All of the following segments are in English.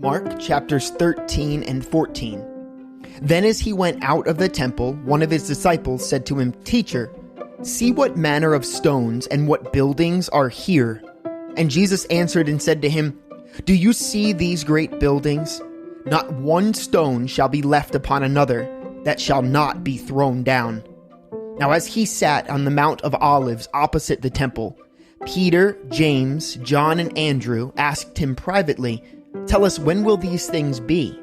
Mark chapters 13 and 14. Then as he went out of the temple, one of his disciples said to him, "Teacher, see what manner of stones and what buildings are here." And Jesus answered and said to him, "Do you see these great buildings? Not one stone shall be left upon another that shall not be thrown down." Now as he sat on the Mount of Olives opposite the temple, Peter, James, John, and Andrew asked him privately, "Tell us, when will these things be?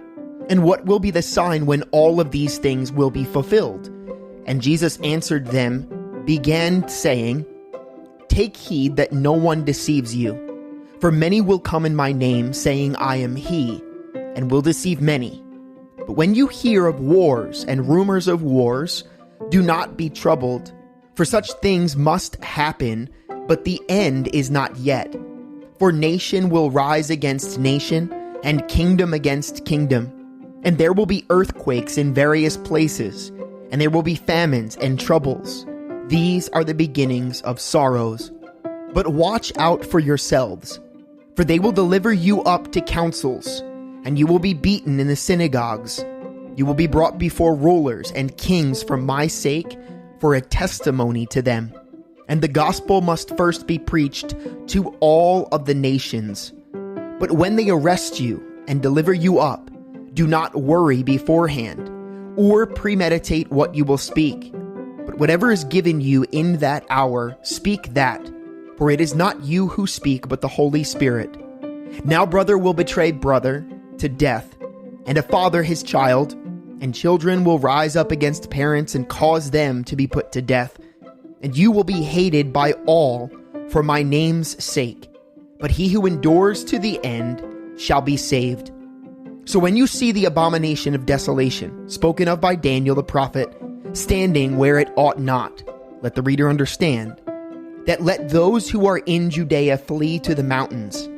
And what will be the sign when all of these things will be fulfilled?" And Jesus answered them, began saying, "Take heed that no one deceives you. For many will come in my name, saying, 'I am he,' and will deceive many. But when you hear of wars and rumors of wars, do not be troubled, for such things must happen, but the end is not yet. For nation will rise against nation, and kingdom against kingdom. And there will be earthquakes in various places, and there will be famines and troubles. These are the beginnings of sorrows. But watch out for yourselves, for they will deliver you up to councils, and you will be beaten in the synagogues. You will be brought before rulers and kings for my sake, for a testimony to them. And the gospel must first be preached to all of the nations. But when they arrest you and deliver you up, do not worry beforehand, or premeditate what you will speak. But whatever is given you in that hour, speak that, for it is not you who speak, but the Holy Spirit. Now brother will betray brother to death, and a father his child, and children will rise up against parents and cause them to be put to death. And you will be hated by all for my name's sake, but he who endures to the end shall be saved. So when you see the abomination of desolation, spoken of by Daniel the prophet, standing where it ought not, let the reader understand, that let those who are in Judea flee to the mountains.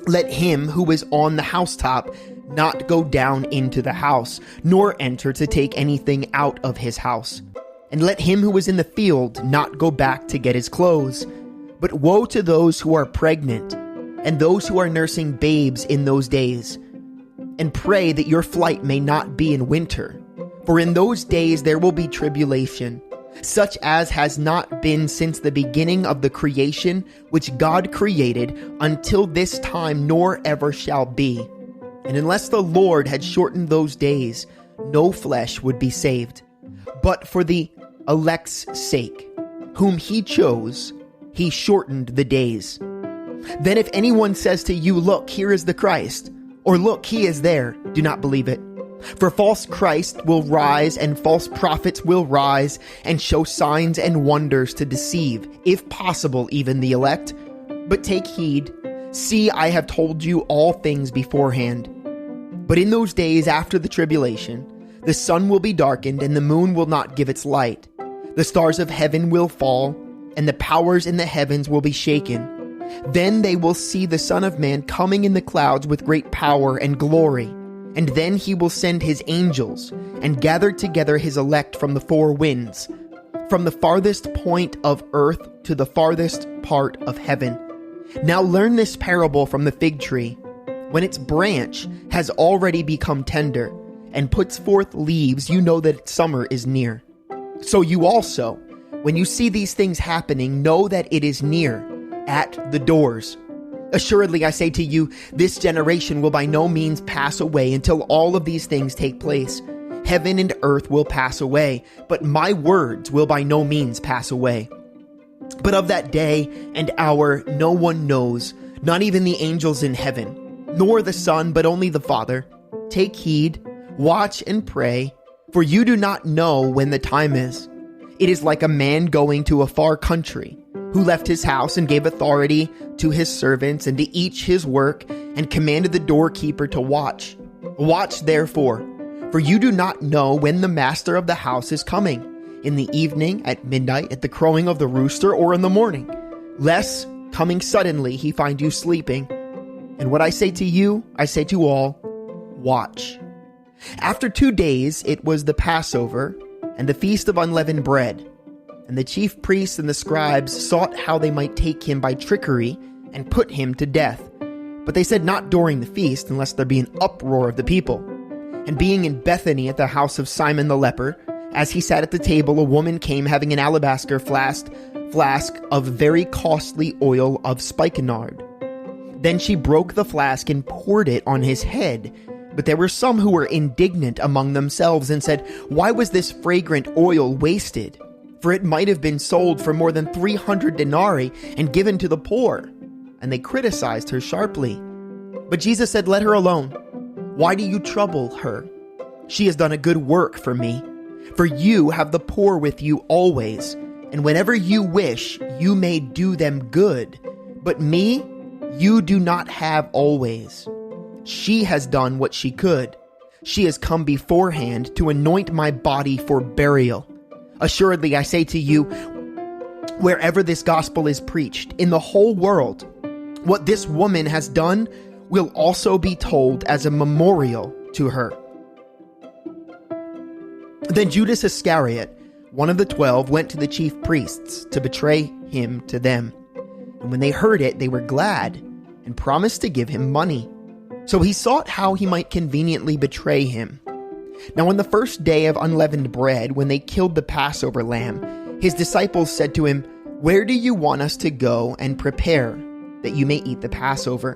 Let him who is on the housetop not go down into the house, nor enter to take anything out of his house. And let him who is in the field not go back to get his clothes. But woe to those who are pregnant, and those who are nursing babes in those days. And pray that your flight may not be in winter. For in those days there will be tribulation, such as has not been since the beginning of the creation which God created until this time, nor ever shall be. And unless the Lord had shortened those days, no flesh would be saved. But for the elect's sake, whom he chose, he shortened the days. Then if anyone says to you, 'Look, here is the Christ,' or 'Look, he is there,' do not believe it. For false Christ will rise, and false prophets will rise, and show signs and wonders to deceive, if possible, even the elect. But take heed, see, I have told you all things beforehand. But in those days after the tribulation, the sun will be darkened, and the moon will not give its light. The stars of heaven will fall, and the powers in the heavens will be shaken. Then they will see the Son of Man coming in the clouds with great power and glory. And then he will send his angels and gather together his elect from the four winds, from the farthest point of earth to the farthest part of heaven. Now learn this parable from the fig tree. When its branch has already become tender and puts forth leaves, you know that summer is near. So you also, when you see these things happening, know that it is near, at the doors. Assuredly, I say to you, this generation will by no means pass away until all of these things take place. Heaven and earth will pass away, but my words will by no means pass away. But of that day and hour no one knows, not even the angels in heaven, nor the Son, but only the Father. Take heed, watch and pray, for you do not know when the time is. It is like a man going to a far country, who left his house and gave authority to his servants and to each his work, and commanded the doorkeeper to watch. Watch therefore, for you do not know when the master of the house is coming, in the evening, at midnight, at the crowing of the rooster, or in the morning, lest, coming suddenly, he find you sleeping. And what I say to you, I say to all, watch. After 2 days, it was the Passover, and the feast of unleavened bread. And the chief priests and the scribes sought how they might take him by trickery and put him to death. But they said, not during the feast, unless there be an uproar of the people. And being in Bethany at the house of Simon the leper, as he sat at the table, a woman came having an alabaster flask of very costly oil of spikenard. Then she broke the flask and poured it on his head. But there were some who were indignant among themselves and said, why was this fragrant oil wasted? For it might have been sold for more than 300 denarii and given to the poor. And they criticized her sharply. But Jesus said, let her alone. Why do you trouble her? She has done a good work for me. For you have the poor with you always, and whenever you wish, you may do them good. But me, you do not have always. She has done what she could. She has come beforehand to anoint my body for burial. Assuredly, I say to you, wherever this gospel is preached in the whole world, what this woman has done will also be told as a memorial to her. Then Judas Iscariot, one of the 12, went to the chief priests to betray him to them. And when they heard it, they were glad and promised to give him money. So he sought how he might conveniently betray him. Now on the first day of unleavened bread, when they killed the Passover lamb, his disciples said to him, where do you want us to go and prepare that you may eat the Passover?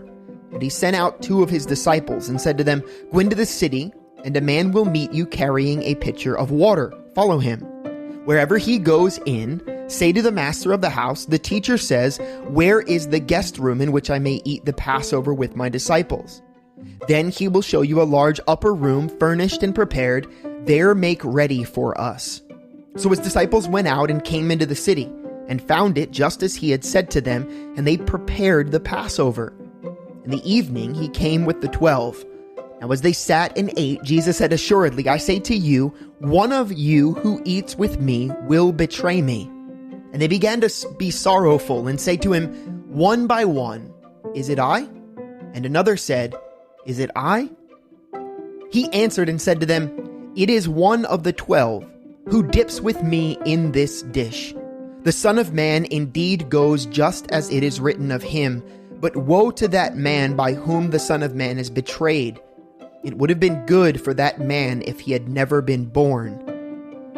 And he sent out 2 of his disciples and said to them, go into the city, and a man will meet you carrying a pitcher of water. Follow him. Wherever he goes in, say to the master of the house, the teacher says, where is the guest room in which I may eat the Passover with my disciples? Then he will show you a large upper room furnished and prepared. There make ready for us. So his disciples went out and came into the city and found it just as he had said to them, and they prepared the Passover. In the evening he came with the 12. Now as they sat and ate, Jesus said, assuredly, I say to you, one of you who eats with me will betray me. And they began to be sorrowful and say to him, one by one, is it I? And another said, is it I? He answered and said to them, it is one of the 12 who dips with me in this dish. The Son of Man indeed goes just as it is written of him, but woe to that man by whom the Son of Man is betrayed. It would have been good for that man if he had never been born.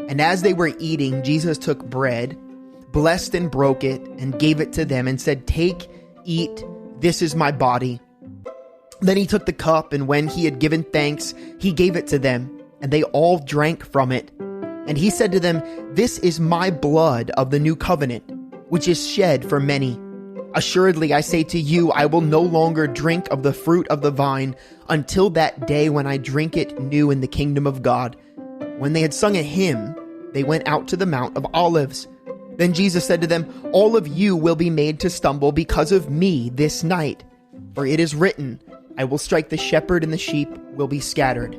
And as they were eating, Jesus took bread, blessed and broke it, and gave it to them, and said, take, eat, this is my body. Then he took the cup, and when he had given thanks, he gave it to them, and they all drank from it. And he said to them, this is my blood of the new covenant, which is shed for many. Assuredly, I say to you, I will no longer drink of the fruit of the vine until that day when I drink it new in the kingdom of God. When they had sung a hymn, they went out to the Mount of Olives. Then Jesus said to them, all of you will be made to stumble because of me this night. For it is written, I will strike the shepherd and the sheep will be scattered.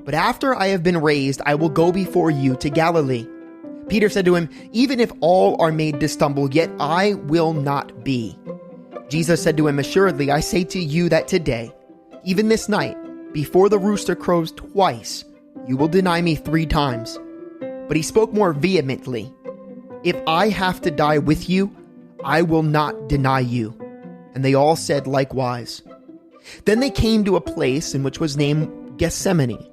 But after I have been raised, I will go before you to Galilee. Peter said to him, even if all are made to stumble, yet I will not be. Jesus said to him, assuredly, I say to you that today, even this night, before the rooster crows twice, you will deny me 3 times. But he spoke more vehemently, if I have to die with you, I will not deny you. And they all said likewise. Then they came to a place in which was named Gethsemane.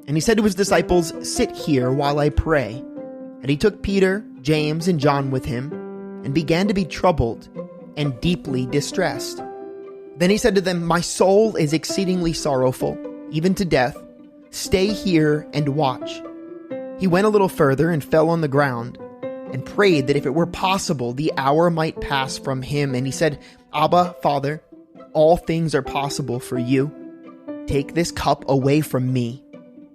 And he said to his disciples, sit here while I pray. And he took Peter, James, and John with him, and began to be troubled and deeply distressed. Then he said to them, my soul is exceedingly sorrowful, even to death. Stay here and watch. He went a little further and fell on the ground, and prayed that if it were possible, the hour might pass from him. And he said, Abba, Father, all things are possible for you. Take this cup away from me.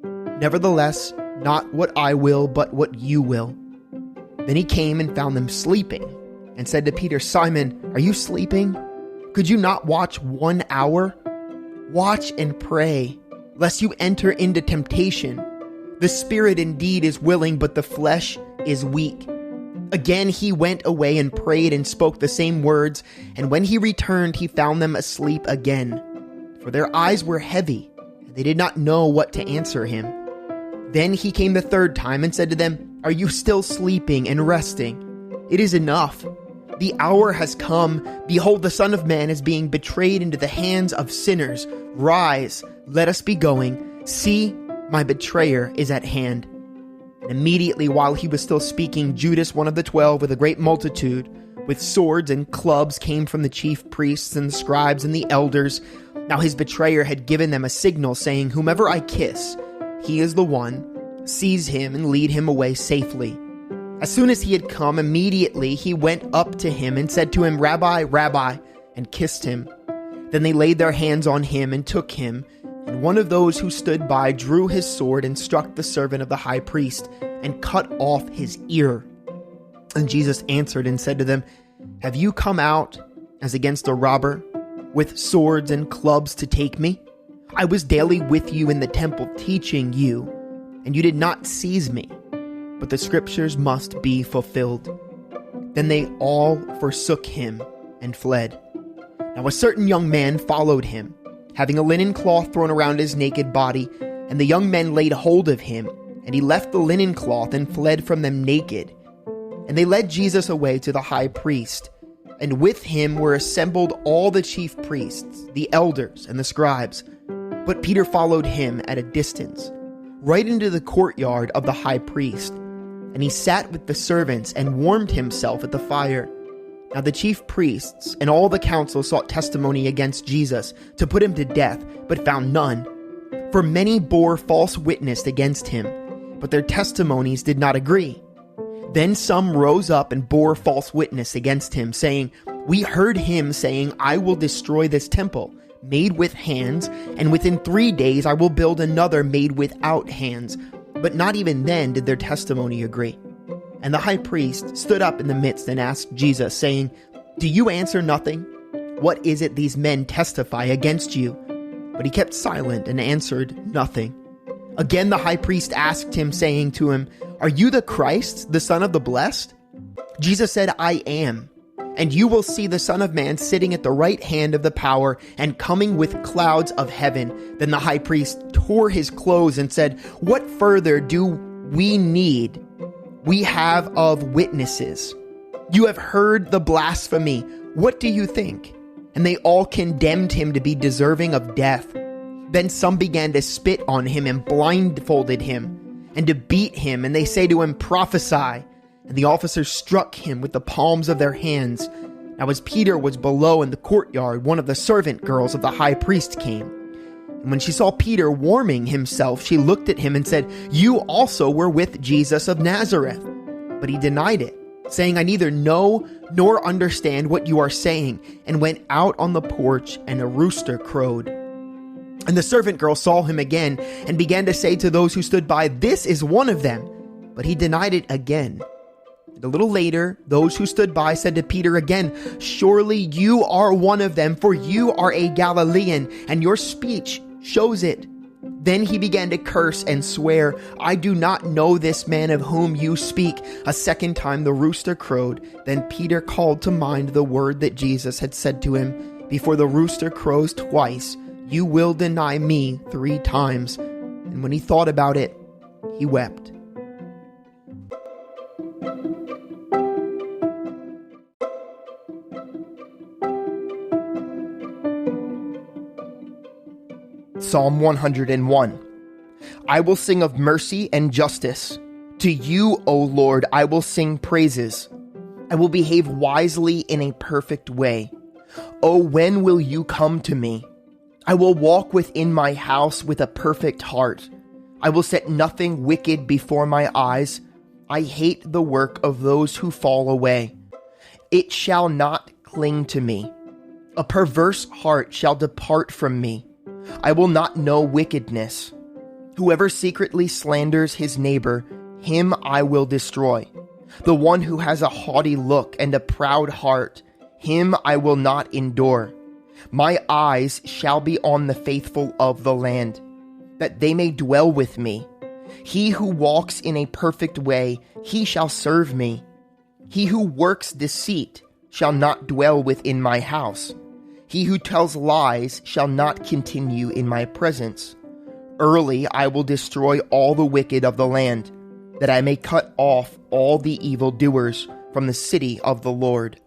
Nevertheless, not what I will, but what you will. Then he came and found them sleeping, and said to Peter, Simon, are you sleeping? Could you not watch 1 hour? Watch and pray, lest you enter into temptation. The spirit indeed is willing, but the flesh is weak. Again he went away and prayed and spoke the same words, and when he returned, he found them asleep again. For their eyes were heavy, and they did not know what to answer him. Then he came the 3rd time and said to them, Are you still sleeping and resting? It is enough. The hour has come. Behold, the Son of Man is being betrayed into the hands of sinners. Rise, let us be going. See, my betrayer is at hand." And immediately while he was still speaking, Judas, one of the 12, with a great multitude, with swords and clubs, came from the chief priests and the scribes and the elders. Now his betrayer had given them a signal, saying, "Whomever I kiss, he is the one. Seize him and lead him away safely." As soon as he had come, immediately he went up to him and said to him, "Rabbi, Rabbi," and kissed him. Then they laid their hands on him and took him. And one of those who stood by drew his sword and struck the servant of the high priest and cut off his ear. And Jesus answered and said to them, "Have you come out as against a robber, with swords and clubs to take me? I was daily with you in the temple teaching you, and you did not seize me. But the scriptures must be fulfilled." Then they all forsook him and fled. Now a certain young man followed him, having a linen cloth thrown around his naked body, and the young men laid hold of him, and he left the linen cloth and fled from them naked. And they led Jesus away to the high priest, and with him were assembled all the chief priests, the elders, and the scribes. But Peter followed him at a distance, right into the courtyard of the high priest. And he sat with the servants and warmed himself at the fire. Now the chief priests and all the council sought testimony against Jesus to put him to death, but found none. For many bore false witness against him, but their testimonies did not agree. Then some rose up and bore false witness against him, saying, "We heard him saying, 'I will destroy this temple made with hands, and within 3 days I will build another made without hands.' But not even then did their testimony agree." And the high priest stood up in the midst and asked Jesus, saying, "Do you answer nothing? What is it these men testify against you?" But he kept silent and answered nothing. Again the high priest asked him, saying to him, "Are you the Christ, the Son of the Blessed?" Jesus said, "I am. And you will see the Son of Man sitting at the right hand of the power and coming with clouds of heaven." Then the high priest tore his clothes and said, "What further do we need? We have of witnesses. You have heard the blasphemy. What do you think?" And they all condemned him to be deserving of death. Then some began to spit on him and blindfolded him and to beat him. And they say to him, "Prophesy." And the officers struck him with the palms of their hands. Now as Peter was below in the courtyard, one of the servant girls of the high priest came. And when she saw Peter warming himself, she looked at him and said, "You also were with Jesus of Nazareth." But he denied it, saying, "I neither know nor understand what you are saying," and went out on the porch, and a rooster crowed. And the servant girl saw him again and began to say to those who stood by, "This is one of them." But he denied it again. And a little later, those who stood by said to Peter again, "Surely you are one of them, for you are a Galilean, and your speech shows it." Then he began to curse and swear, "I do not know this man of whom you speak." A second time the rooster crowed. Then Peter called to mind the word that Jesus had said to him, "Before the rooster crows twice, you will deny me 3 times." And when he thought about it, he wept. Psalm 101. I will sing of mercy and justice. To you, O Lord, I will sing praises. I will behave wisely in a perfect way. O when will you come to me? I will walk within my house with a perfect heart. I will set nothing wicked before my eyes. I hate the work of those who fall away. It shall not cling to me. A perverse heart shall depart from me. I will not know wickedness. Whoever secretly slanders his neighbor, him I will destroy. The one who has a haughty look and a proud heart, him I will not endure. My eyes shall be on the faithful of the land, that they may dwell with me. He who walks in a perfect way, he shall serve me. He who works deceit shall not dwell within my house. He who tells lies shall not continue in my presence. Early I will destroy all the wicked of the land. that I may cut off all the evildoers from the city of the Lord.